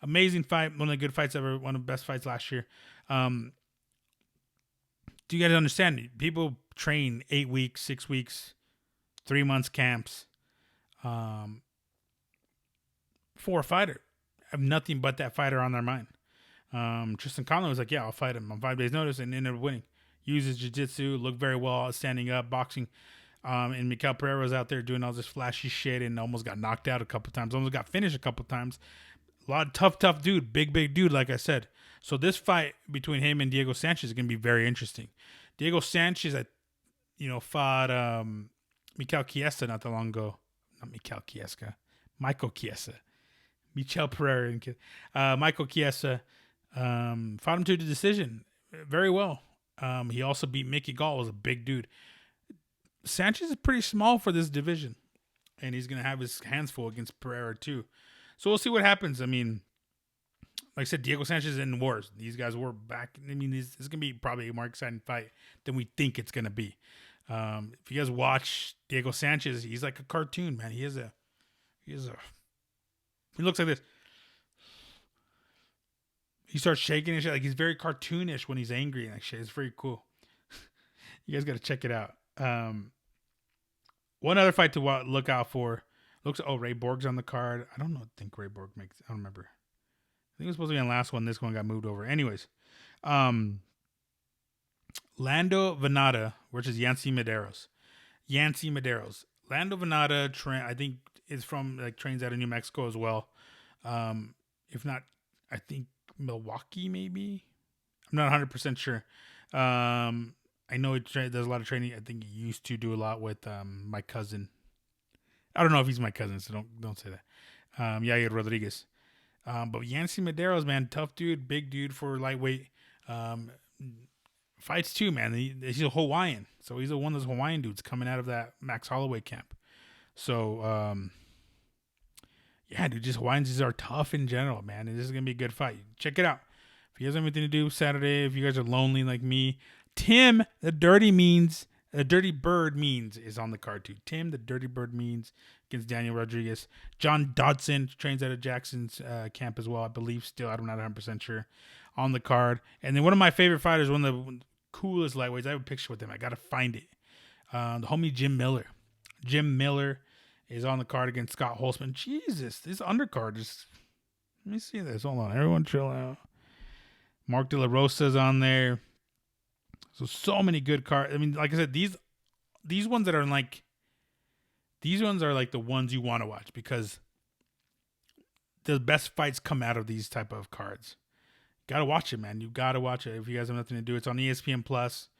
Amazing fight. One of the good fights ever. One of the best fights last year. Do you guys understand? People train 8 weeks, 6 weeks, 3 months camps for a fighter. Have nothing but that fighter on their mind. Tristan Conley was like, yeah, I'll fight him on 5 days' notice, and ended up winning. Uses jiu-jitsu, looked very well, standing up, boxing. And Mikael Pereira was out there doing all this flashy shit and almost got knocked out a couple times. Almost got finished a couple times. A lot of tough dude. Big dude, like I said. So this fight between him and Diego Sanchez is going to be very interesting. Diego Sanchez, fought Michael Chiesa not that long ago. Not Michael Chiesa. Michael Chiesa. Michel Pereira and Michael Chiesa fought him to the decision very well. He also beat Mickey Gall, was a big dude. Sanchez is pretty small for this division, and he's going to have his hands full against Pereira too. So we'll see what happens. I mean, like I said, Diego Sanchez is in wars. These guys were back. I mean, this is going to be probably a more exciting fight than we think it's going to be. If you guys watch Diego Sanchez, he's like a cartoon, man. He looks like this. He starts shaking and shit. Like, he's very cartoonish when he's angry and like shit. It's very cool. You guys got to check it out. One other fight to look out for. Ray Borg's on the card. I don't know. I think Ray Borg makes. I don't remember. I think it was supposed to be on the last one. This one got moved over. Anyways, Lando Venata versus Yancy Medeiros. Lando Venata, I think, is from trains out of New Mexico as well. If not, I think Milwaukee maybe. I'm not 100% sure. I know he does a lot of training. I think he used to do a lot with my cousin. I don't know if he's my cousin, so don't say that. Yair Rodriguez. But Yancy Medeiros, man, tough dude, big dude for lightweight. Fights too, man. He's a Hawaiian, so he's one of those Hawaiian dudes coming out of that Max Holloway camp. So, yeah, dude, just Hawaiians are tough in general, man. And this is gonna be a good fight. Check it out. If you guys have anything to do Saturday, if you guys are lonely like me, Tim, the Dirty Bird Means is on the card too. Tim, the Dirty Bird Means against Daniel Rodriguez. John Dodson trains out of Jackson's camp as well, I believe. Still, I'm not 100% sure, on the card. And then one of my favorite fighters, one of the coolest lightweights. I have a picture with him. I gotta find it. The homie Jim Miller. Jim Miller is on the card against Scott Holtzman. Jesus, this undercard is. Let me see this. Hold on, everyone, chill out. Mark De La Rosa's on there. So many good cards. I mean, like I said, these ones that are these ones are like the ones you want to watch because the best fights come out of these type of cards. Gotta watch it, man. You gotta watch it if you guys have nothing to do. It's on ESPN Plus.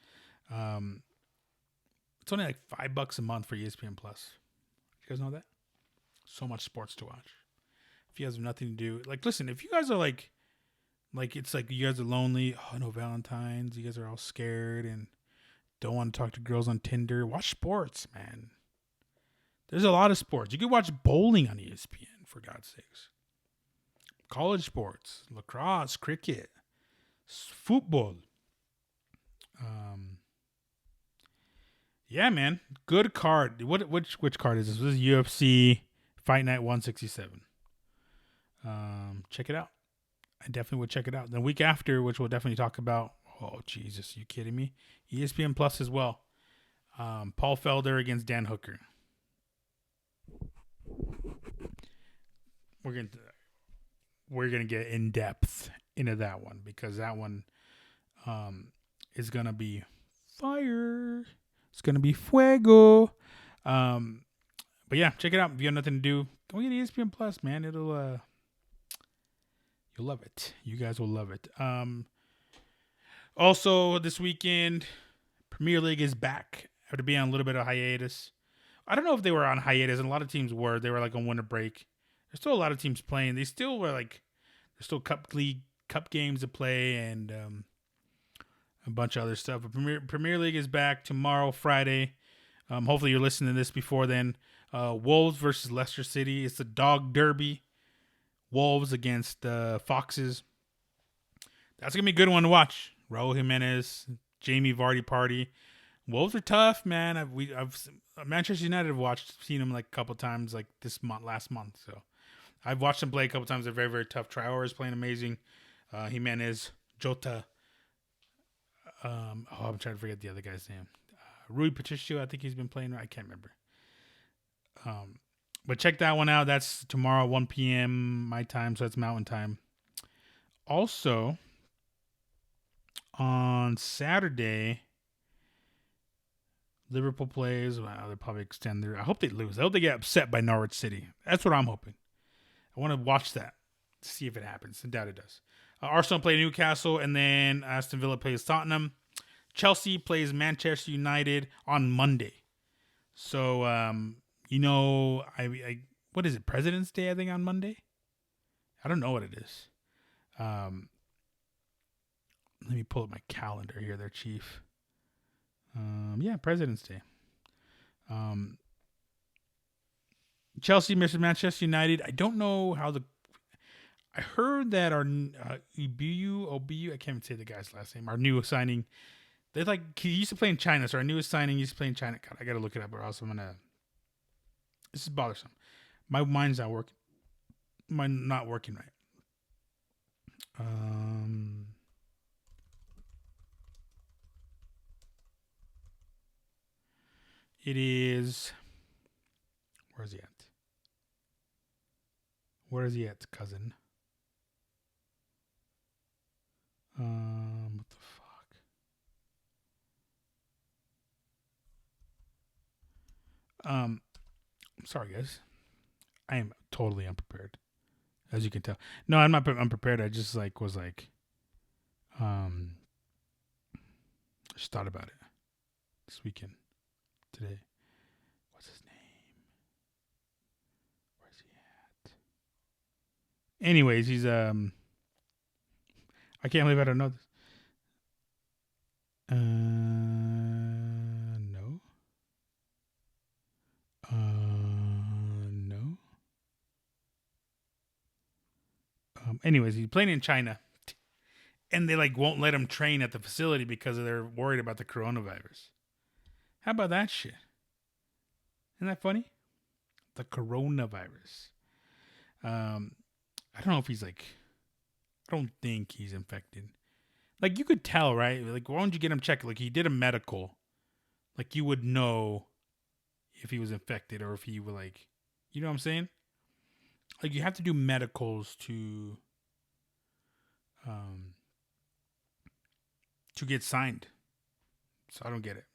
It's only like $5 a month for ESPN Plus. You guys know that? So much sports to watch. If you guys have nothing to do, listen. If you guys are like it's like you guys are lonely. Oh, no Valentine's. You guys are all scared and don't want to talk to girls on Tinder. Watch sports, man. There's a lot of sports. You can watch bowling on ESPN, for God's sakes. College sports, lacrosse, cricket, football. Yeah, man. Good card. Which card is this? This is UFC Fight Night 167. Check it out. I definitely would check it out. The week after, which we'll definitely talk about. Oh, Jesus. You kidding me? ESPN Plus as well. Paul Felder against Dan Hooker. We're gonna get in depth into that one because that one is gonna be fire. It's gonna be fuego. But yeah, check it out. If you have nothing to do, go get ESPN Plus, man. It'll you'll love it. You guys will love it. Also, this weekend, Premier League is back after being on a little bit of hiatus. I don't know if they were on hiatus, and a lot of teams were. They were on winter break. There's still a lot of teams playing. They still were there's still cup games to play and a bunch of other stuff. But Premier League is back tomorrow, Friday. Hopefully you're listening to this before then. Wolves versus Leicester City. It's the dog derby. Wolves against Foxes. That's gonna be a good one to watch. Raul Jimenez, Jamie Vardy party. Wolves are tough, man. I've Manchester United have seen them like a couple times, like last month. So I've watched them play a couple times. They're very, very tough. Traore is playing amazing. Jimenez, Jota. I'm trying to forget the other guy's name. Rui Patricio, I think he's been playing. I can't remember. But check that one out. That's tomorrow, 1 p.m. my time, so that's Mountain Time. Also, on Saturday, Liverpool plays. Well, they'll probably extend their. I hope they lose. I hope they get upset by Norwich City. That's what I'm hoping. I want to watch that, see if it happens. I doubt it does. Arsenal play Newcastle, and then Aston Villa plays Tottenham. Chelsea plays Manchester United on Monday. So, I what is it? President's Day, I think, on Monday. I don't know what it is. Let me pull up my calendar here, there, Chief. Yeah, President's Day. Chelsea versus Manchester United. I don't know how I heard that our Obu, I can't even say the guy's last name. Our new signing. They're like, he used to play in China, so our newest signing used to play in China. God, I gotta look it up, or else I'm gonna. This is bothersome. My mind's not working. Mine not working right. It is. Where's he at? Where is he at, cousin? What the fuck? I'm sorry, guys. I am totally unprepared, as you can tell. No, I'm not unprepared. I just was just thought about it this weekend, today. What's his name? Where's he at? Anyways, he's I can't believe I don't know this. No. No. Anyways, he's playing in China, and they won't let him train at the facility because they're worried about the coronavirus. How about that shit? Isn't that funny? The coronavirus. I don't know if he's I don't think he's infected. You could tell, right? Why don't you get him checked? He did a medical. You would know if he was infected or if he were you know what I'm saying? You have to do medicals to get signed. So I don't get it.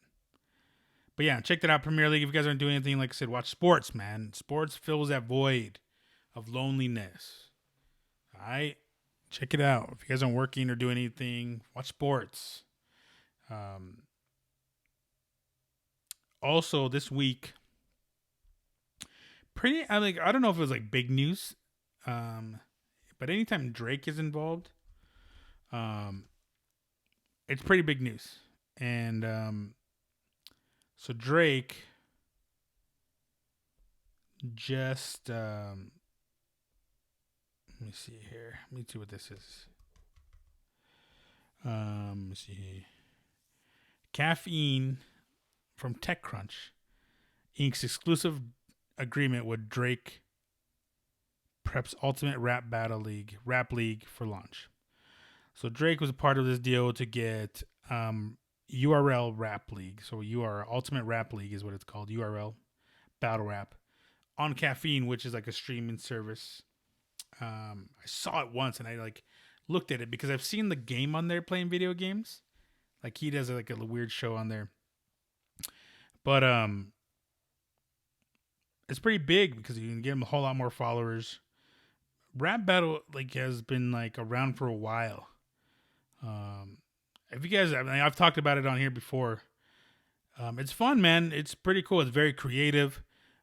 But yeah, check that out, Premier League. If you guys aren't doing anything, like I said, watch sports, man. Sports fills that void of loneliness. All right? Check it out. If you guys aren't working or doing anything, watch sports. Also, this week, I don't know if it was big news, but anytime Drake is involved, it's pretty big news. And so Drake just let me see here. Let me see what this is. Let me see. Caffeine from TechCrunch inks exclusive agreement with Drake preps Ultimate Rap League for launch. So Drake was a part of this deal to get URL Rap League. So Ultimate Rap League is what it's called. URL Battle Rap on Caffeine, which is a streaming service. I saw it once and I looked at it because I've seen the game on there playing video games. He does a weird show on there. But it's pretty big because you can get him a whole lot more followers. Rap Battle has been around for a while. If you guys, I've talked about it on here before. It's fun, man. It's pretty cool. It's very creative.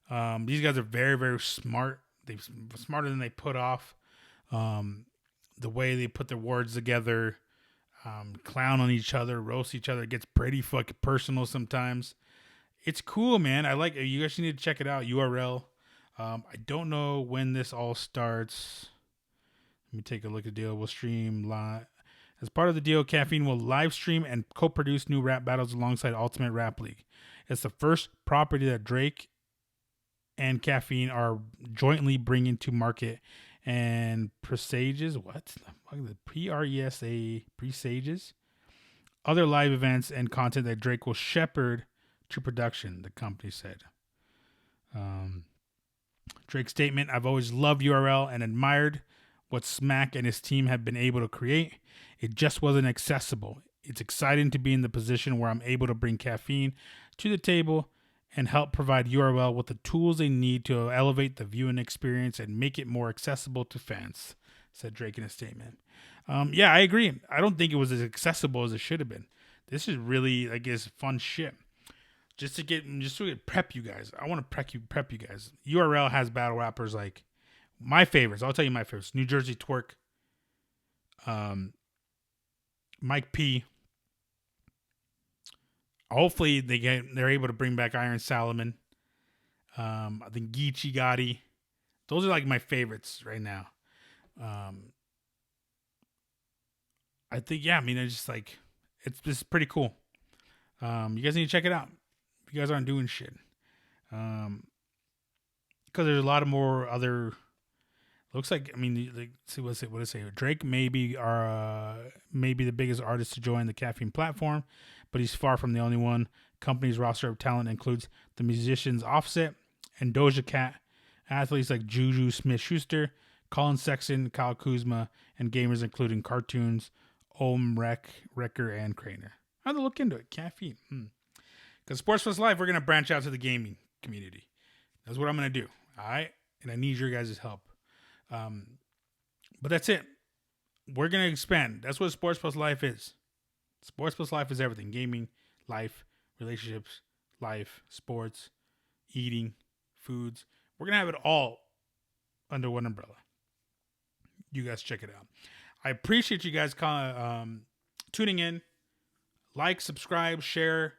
These guys are very, very smart. They're smarter than they put off. The way they put their words together, clown on each other, roast each other. It gets pretty fucking personal sometimes. It's cool, man. I like it. You guys need to check it out. URL. I don't know when this all starts. Let me take a look at the deal. We'll stream live. As part of the deal, Caffeine will live stream and co-produce new rap battles alongside Ultimate Rap League. It's the first property that Drake and Caffeine are jointly bringing to market and presages the presages other live events and content that Drake will shepherd to production, the company said. Drake's statement: I've always loved URL and admired what Smack and his team have been able to create. It just wasn't accessible. It's exciting to be in the position where I'm able to bring Caffeine to the table and help provide URL with the tools they need to elevate the viewing experience and make it more accessible to fans, said Drake in a statement. Yeah, I agree. I don't think it was as accessible as it should have been. This is really, I guess, fun shit. Just to prep you guys. I want to prep you guys. URL has battle rappers like my favorites. I'll tell you my favorites. New Jersey Twerk, Mike P. Hopefully they're able to bring back Iron Solomon. I think Geechee Gotti. Those are like my favorites right now. I think it's just like it's pretty cool. You guys need to check it out if you guys aren't doing shit. Because there's a lot of more other. Looks like see what it say. Drake maybe the biggest artist to join the Caffeine platform, but he's far from the only one. Company's roster of talent includes the musicians Offset and Doja Cat, athletes like Juju Smith-Schuster, Colin Sexton, Kyle Kuzma, and gamers including Cartoons, Wrecker, and Craner. I have to look into it. Caffeine. Because Sports Plus Life, we're going to branch out to the gaming community. That's what I'm going to do. All right? And I need your guys' help. But that's it. We're going to expand. That's what Sports Plus Life is. Sports Plus Life is everything. Gaming, life, relationships, life, sports, eating, foods. We're going to have it all under one umbrella. You guys check it out. I appreciate you guys tuning in. Like, subscribe, share,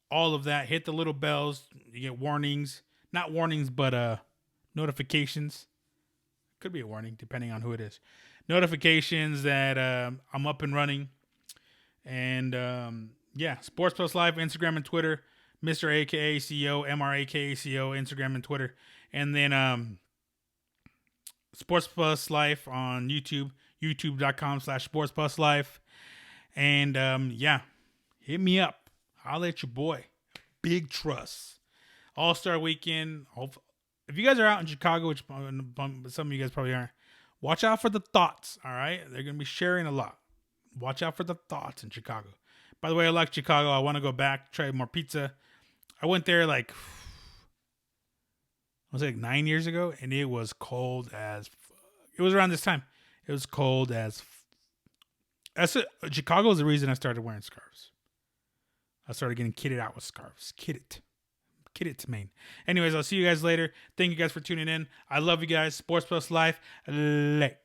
all of that. Hit the little bells. You get warnings. Not warnings, but notifications. Could be a warning, depending on who it is. Notifications that I'm up and running. And, Sports Plus Live, Instagram and Twitter. Mr. AKA CEO, MR CEO, Instagram and Twitter. And then Sports Plus Life on YouTube, youtube.com/Sports Plus Life. And, hit me up. Holla at your boy. Big trust. All-Star Weekend. If you guys are out in Chicago, which some of you guys probably aren't, watch out for the thoughts, all right? They're going to be sharing a lot. Watch out for the thoughts in Chicago. By the way, I like Chicago. I want to go back, try more pizza. I went there I was like 9 years ago, and it was cold as it was around this time. It was cold as Chicago is the reason I started wearing scarves. I started getting kitted out with scarves. Kitted to Maine. Anyways, I'll see you guys later. Thank you guys for tuning in. I love you guys. Sports Plus Life. Late.